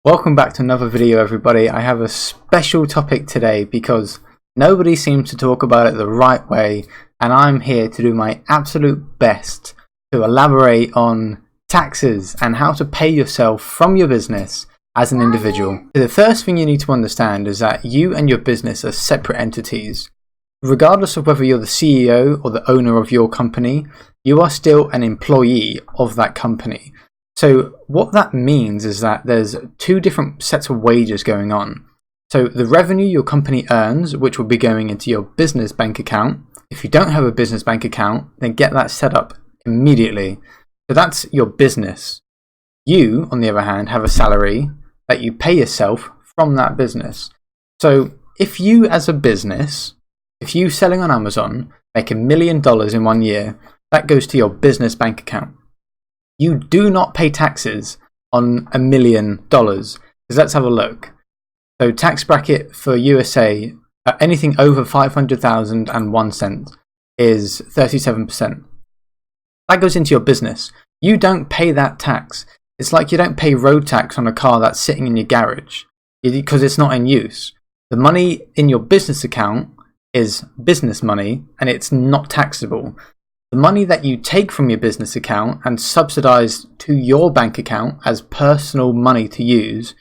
Welcome back to another video, everybody. I have a special topic today because nobody seems to talk about it the right way, and I'm here to do my absolute best to elaborate on taxes and how to pay yourself from your business as an individual. The first thing you need to understand is that you and your business are separate entities. Regardless of whether you're the CEO or the owner of your company, you are still an employee of that company. So what that means is that there's two different sets of wages going on. So the revenue your company earns, which will be going into your business bank account. If you don't have a business bank account, then get that set up immediately. So that's your business. You, on the other hand, have a salary that you pay yourself from that business. So if you as a business, if you selling on Amazon, make $1 million in 1 year, that goes to your business bank account. You do not pay taxes on $1 million. Because let's have a look. So tax bracket for USA, anything over 500,001 cent is 37%. That goes into your business. You don't pay that tax. It's like you don't pay road tax on a car that's sitting in your garage because it's not in use. The money in your business account is business money and it's not taxable. The money that you take from your business account and subsidize to your bank account as personal money to use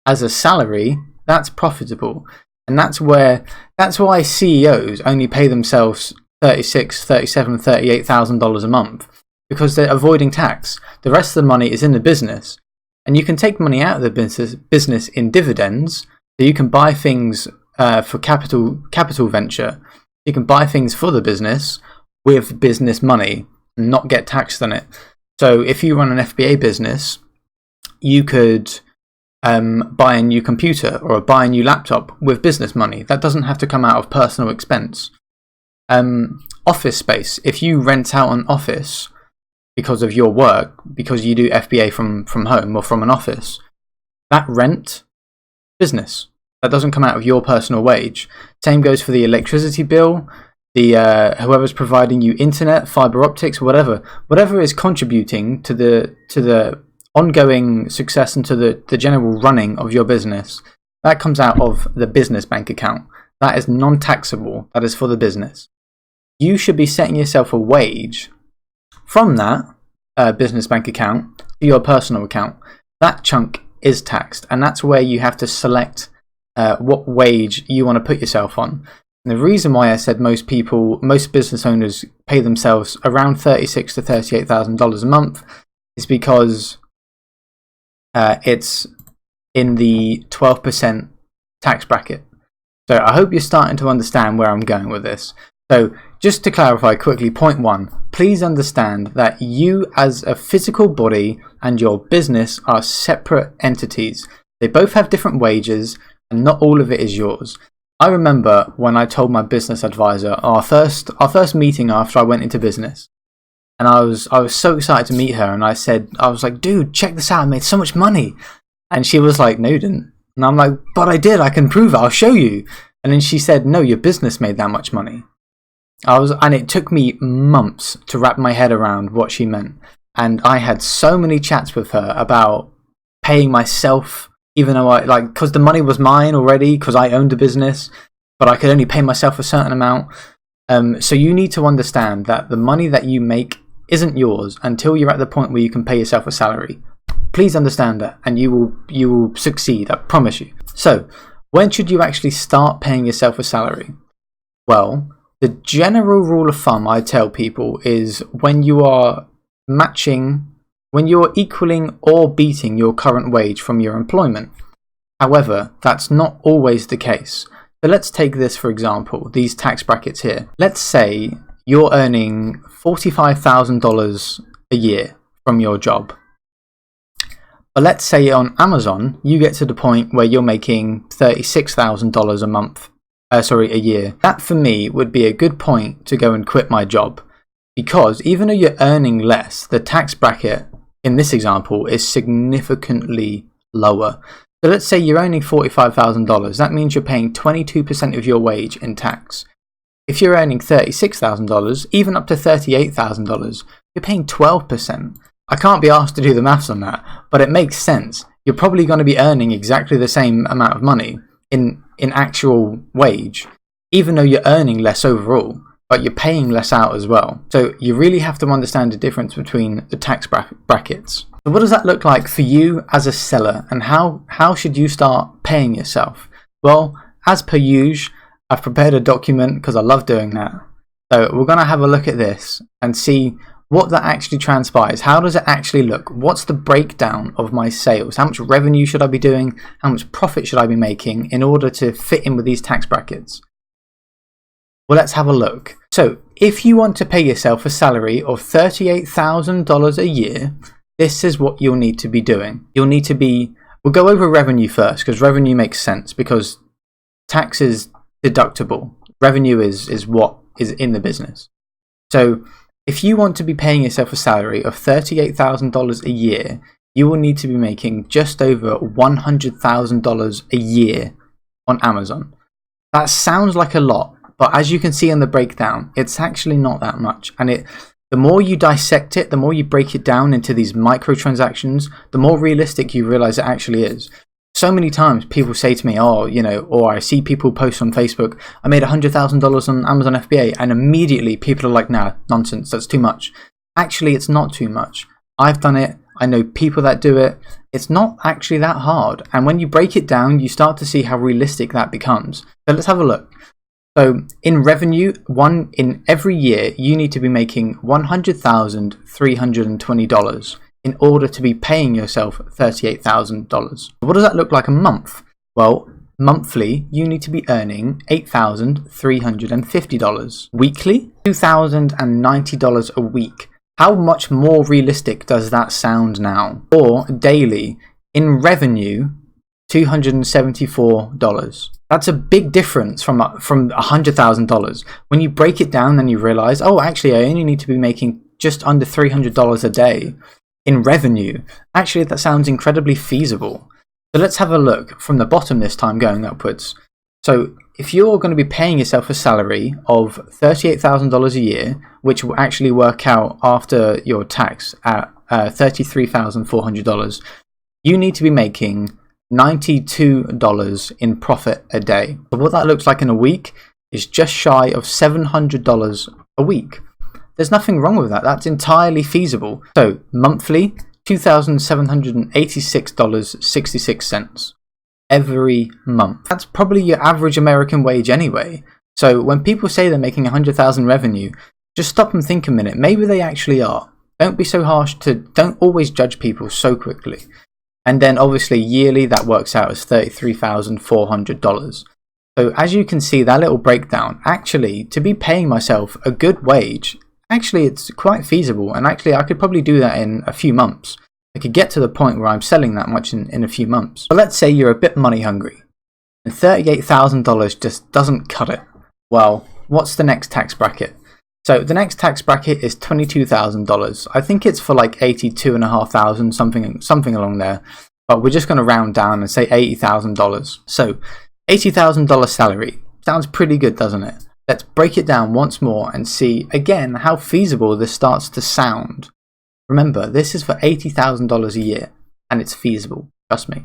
as a salary, that's profitable. And that's why CEOs only pay themselves $36,000, $37,000, $38,000 a month, because they're avoiding tax. The rest of the money is in the business. And you can take money out of the business in dividends, so you can buy things for capital venture. You can buy things for the business with business money and not get taxed on it. So if you run an FBA business, you could buy a new computer or buy a new laptop with business money. That doesn't have to come out of personal expense. Office space. If you rent out an office because of your work, because you do FBA from home or from an office, that rent, business. That doesn't come out of your personal wage. Same goes for the electricity bill, the whoever's providing you internet, fiber optics, whatever is contributing to the ongoing success and to the general running of your business. That comes out of the business bank account. That is non-taxable. That is for the business. You should be setting yourself a wage from that business bank account to your personal account. That chunk is taxed, and that's where you have to select what wage you want to put yourself on. And the reason why I said most business owners pay themselves around $36,000 to $38,000 a month is because it's in the 12% tax bracket. So I hope you're starting to understand where I'm going with this. So just to clarify quickly, point one, please understand that you as a physical body and your business are separate entities. They both have different wages and not all of it is yours. I remember when I told my business advisor our first meeting after I went into business, and I was so excited to meet her, and I was like, dude, check this out, I made so much money. And she was like, no, you didn't. And I'm like, but I did, I can prove it, I'll show you. And then she said, no, your business made that much money. And it took me months to wrap my head around what she meant. And I had so many chats with her about paying myself, even though because the money was mine already, because I owned a business, but I could only pay myself a certain amount. So you need to understand that the money that you make isn't yours until you're at the point where you can pay yourself a salary. Please understand that, and you will succeed, I promise you. So when should you actually start paying yourself a salary? Well, the general rule of thumb I tell people is when you are equaling or beating your current wage from your employment. However, that's not always the case. So let's take this for example, these tax brackets here. Let's say you're earning $45,000 a year from your job. But let's say on Amazon, you get to the point where you're making $36,000 a year. That for me would be a good point to go and quit my job. Because even though you're earning less, the tax bracket in this example is significantly lower. So let's say you're earning $45,000. That means you're paying 22% of your wage in tax. If you're earning $36,000, even up to $38,000, you're paying 12%. I can't be asked to do the maths on that, but it makes sense. you're probably going to be earning exactly the same amount of money in actual wage, even though you're earning less overall, but you're paying less out as well. So you really have to understand the difference between the tax brackets. So what does that look like for you as a seller, and how should you start paying yourself? Well, as per usual, I've prepared a document because I love doing that. So we're going to have a look at this and see what that actually transpires. How does it actually look? What's the breakdown of my sales? How much revenue should I be doing? How much profit should I be making in order to fit in with these tax brackets? Well, let's have a look. So if you want to pay yourself a salary of $38,000 a year, this is what you'll need to be doing. We'll go over revenue first, because revenue makes sense, because tax is deductible. Revenue is what is in the business. So if you want to be paying yourself a salary of $38,000 a year, you will need to be making just over $100,000 a year on Amazon. That sounds like a lot, but as you can see in the breakdown, it's actually not that much. And the more you dissect it, the more you break it down into these microtransactions, the more realistic you realize it actually is. So many times people say to me, or I see people post on Facebook, I made $100,000 on Amazon FBA, and immediately people are like, nah, nonsense, that's too much. Actually, it's not too much. I've done it. I know people that do it. It's not actually that hard. And when you break it down, you start to see how realistic that becomes. So let's have a look. So in revenue, in every year, you need to be making $100,320 in order to be paying yourself $38,000. What does that look like a month? Well, monthly, you need to be earning $8,350. Weekly, $2,090 a week. How much more realistic does that sound now? Or daily, in revenue, $274. That's a big difference from $100,000. When you break it down, then you realize, oh, actually, I only need to be making just under $300 a day in revenue. Actually, that sounds incredibly feasible. So let's have a look from the bottom this time, going upwards. So if you're going to be paying yourself a salary of $38,000 a year, which will actually work out after your tax at $33,400, you need to be making $92 in profit a day. So what that looks like in a week is just shy of $700 a week. There's nothing wrong with that. That's entirely feasible. So monthly, $2,786.66 every month. That's probably your average American wage anyway. So when people say they're making $100,000 revenue, just stop and think a minute. Maybe they actually are. Don't be so harsh. Don't always judge people so quickly. And then obviously yearly, that works out as $33,400. So as you can see, that little breakdown, actually, to be paying myself a good wage, actually it's quite feasible. And actually I could probably do that in a few months. I could get to the point where I'm selling that much in a few months. But let's say you're a bit money hungry and $38,000 just doesn't cut it. Well, what's the next tax bracket? So the next tax bracket is $22,000. I think it's for like $82,500, something along there. But we're just going to round down and say $80,000. So $80,000 salary. Sounds pretty good, doesn't it? Let's break it down once more and see again how feasible this starts to sound. Remember, this is for $80,000 a year and it's feasible. Trust me.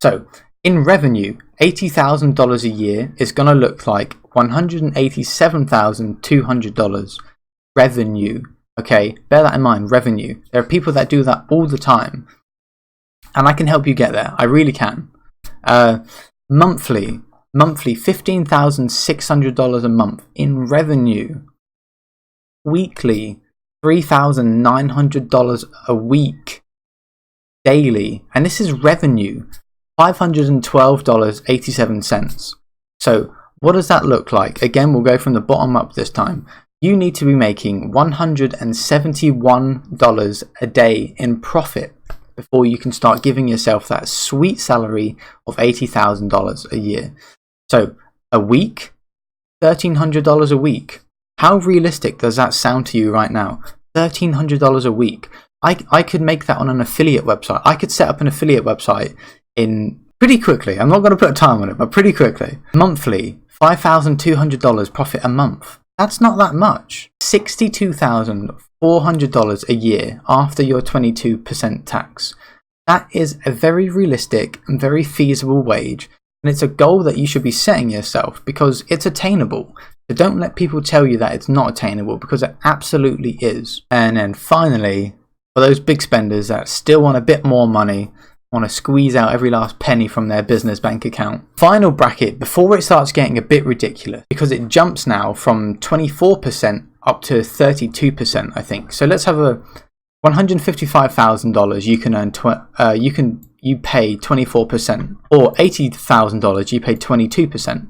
So in revenue, $80,000 a year is going to look like $187,200 revenue. Okay, bear that in mind, revenue. There are people that do that all the time. And I can help you get there. I really can. Monthly, $15,600 a month in revenue. Weekly, $3,900 a week. Daily, and this is revenue, $512.87. So what does that look like? Again, we'll go from the bottom up this time. You need to be making $171 a day in profit before you can start giving yourself that sweet salary of $80,000 a year. So a week, $1,300 a week. How realistic does that sound to you right now? $1,300 a week. I could make that on an affiliate website. I could set up an affiliate website in pretty quickly. I'm not going to put a time on it, but pretty quickly. Monthly, $5,200 profit a month. That's not that much. $62,400 a year after your 22% tax. That is a very realistic and very feasible wage, and it's a goal that you should be setting yourself because it's attainable. So don't let people tell you that it's not attainable, because it absolutely is. And then finally, for those big spenders that still want a bit more money, want to squeeze out every last penny from their business bank account. Final bracket, before it starts getting a bit ridiculous, because it jumps now from 24% up to 32%, I think. So let's have a $155,000 you can earn you pay 24%, or $80,000 you pay 22%. So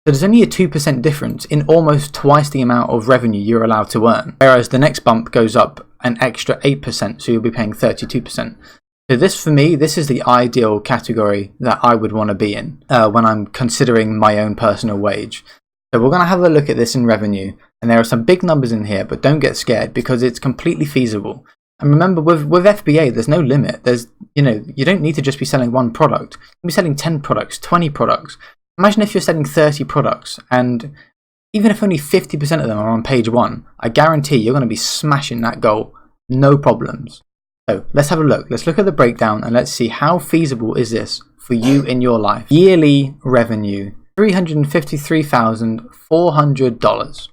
there's only a 2% difference in almost twice the amount of revenue you're allowed to earn. Whereas the next bump goes up an extra 8%, so you'll be paying 32%. So this, for me, this is the ideal category that I would want to be in when I'm considering my own personal wage. So we're going to have a look at this in revenue, and there are some big numbers in here, but don't get scared because it's completely feasible. And remember, with FBA, there's no limit. You don't need to just be selling one product. You can be selling 10 products, 20 products. Imagine if you're selling 30 products, and even if only 50% of them are on page 1, I guarantee you're going to be smashing that goal, no problems. So let's have a look. Let's look at the breakdown and let's see how feasible is this for you in your life. Yearly revenue, $353,400.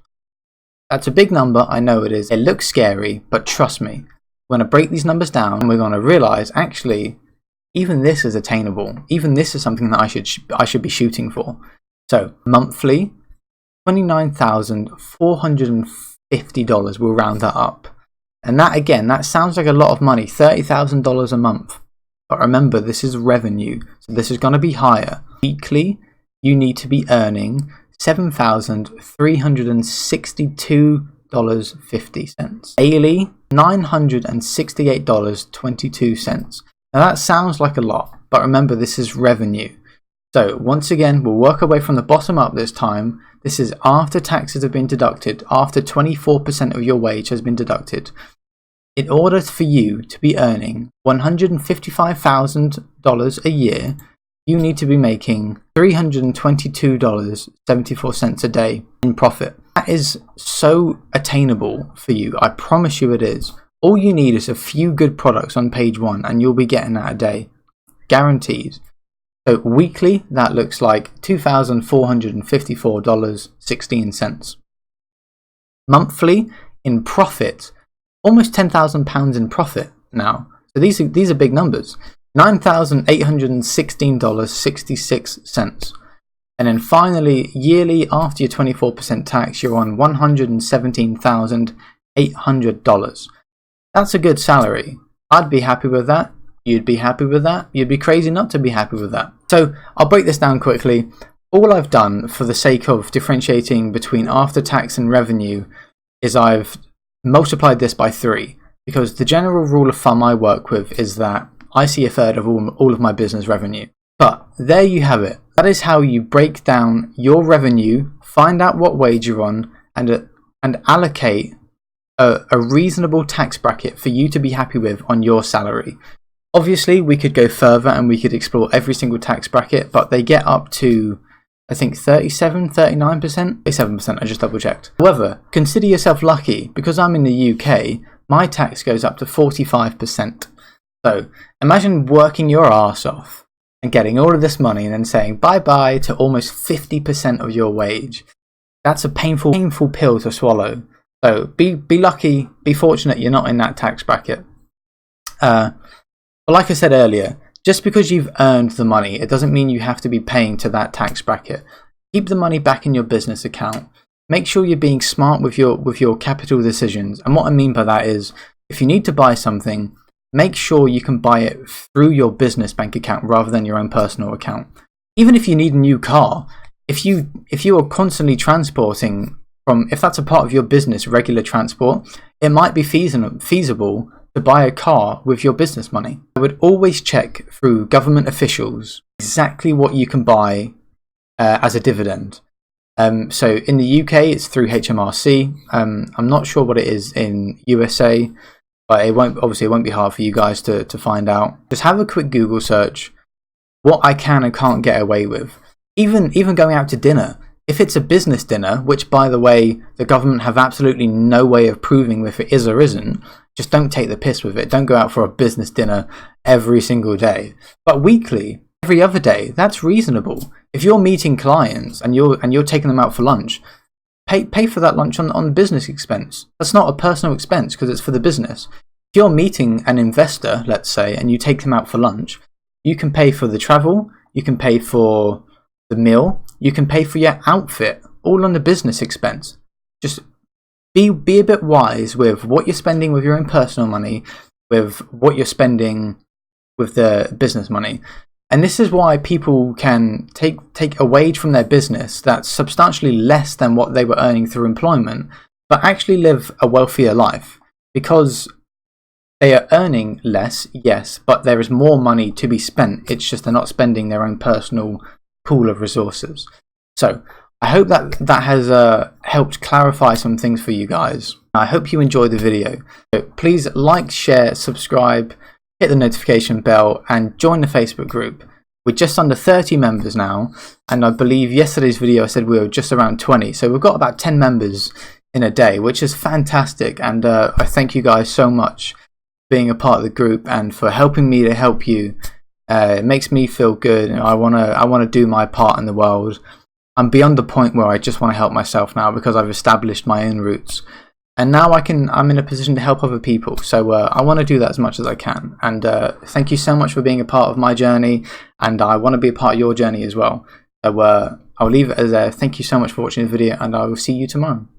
That's a big number, I know it is. It looks scary, but trust me, we're going to break these numbers down and we're going to realize actually even this is attainable. Even this is something that I should be shooting for. So monthly, $29,450. We'll round that up. And that, again, that sounds like a lot of money, $30,000 a month. But remember, this is revenue, so this is going to be higher. Weekly, you need to be earning $7,362.50. Daily, $968.22. Now that sounds like a lot, but remember, this is revenue. So once again, we'll work our way from the bottom up this time. This is after taxes have been deducted, after 24% of your wage has been deducted. In order for you to be earning $155,000 a year, you need to be making $322.74 a day in profit. That is so attainable for you. I promise you it is. All you need is a few good products on page 1 and you'll be getting that a day. Guaranteed. So weekly, that looks like $2,454.16. Monthly, in profit, almost £10,000 in profit now. So these are big numbers. $9,816.66. And then finally, yearly, after your 24% tax, you're on $117,800. That's a good salary. I'd be happy with that. You'd be happy with that. You'd be crazy not to be happy with that. So I'll break this down quickly. All I've done for the sake of differentiating between after tax and revenue is I've multiplied this by 3, because the general rule of thumb I work with is that I see a third of all of my business revenue. But there you have it. That is how you break down your revenue, find out what wage you're on, and allocate a reasonable tax bracket for you to be happy with on your salary. Obviously, we could go further and we could explore every single tax bracket, but they get up to, I think, 37%, 39%? 37%, I just double checked. However, consider yourself lucky. Because I'm in the UK, my tax goes up to 45%. So imagine working your arse off and getting all of this money and then saying bye-bye to almost 50% of your wage. That's a painful pill to swallow. So be lucky, be fortunate you're not in that tax bracket. But like I said earlier, just because you've earned the money, it doesn't mean you have to be paying to that tax bracket. Keep the money back in your business account. Make sure you're being smart with your capital decisions. And what I mean by that is, if you need to buy something, make sure you can buy it through your business bank account rather than your own personal account. Even if you need a new car, if you are constantly transporting if that's a part of your business, regular transport, it might be feasible to buy a car with your business money. I would always check through government officials exactly what you can buy as a dividend. So in the UK, it's through HMRC. I'm not sure what it is in USA, but it won't be hard for you guys to find out. Just have a quick Google search what I can and can't get away with. Even going out to dinner. If it's a business dinner, which by the way, the government have absolutely no way of proving if it is or isn't, just don't take the piss with it. Don't go out for a business dinner every single day. But weekly, every other day, that's reasonable. If you're meeting clients and you're taking them out for lunch, pay for that lunch on business expense. That's not a personal expense because it's for the business. If you're meeting an investor, let's say, and you take them out for lunch, you can pay for the travel, you can pay for the meal, you can pay for your outfit, all on the business expense. Just be a bit wise with what you're spending with your own personal money, with what you're spending with the business money. And this is why people can take a wage from their business that's substantially less than what they were earning through employment, but actually live a wealthier life. Because they are earning less, yes, but there is more money to be spent. It's just they're not spending their own personal pool of resources. So I hope that has helped clarify some things for you guys. I hope you enjoyed the video. So please like, share, subscribe, hit the notification bell, and join the Facebook group. We're just under 30 members now, and I believe yesterday's video I said we were just around 20. So we've got about 10 members in a day, which is fantastic. And I thank you guys so much for being a part of the group and for helping me to help you. It makes me feel good, and I wanna do my part in the world. I'm beyond the point where I just want to help myself now because I've established my own roots, and now I'm in a position to help other people. So I want to do that as much as I can. And thank you so much for being a part of my journey, and I want to be a part of your journey as well. So I'll leave it as thank you so much for watching the video, and I will see you tomorrow.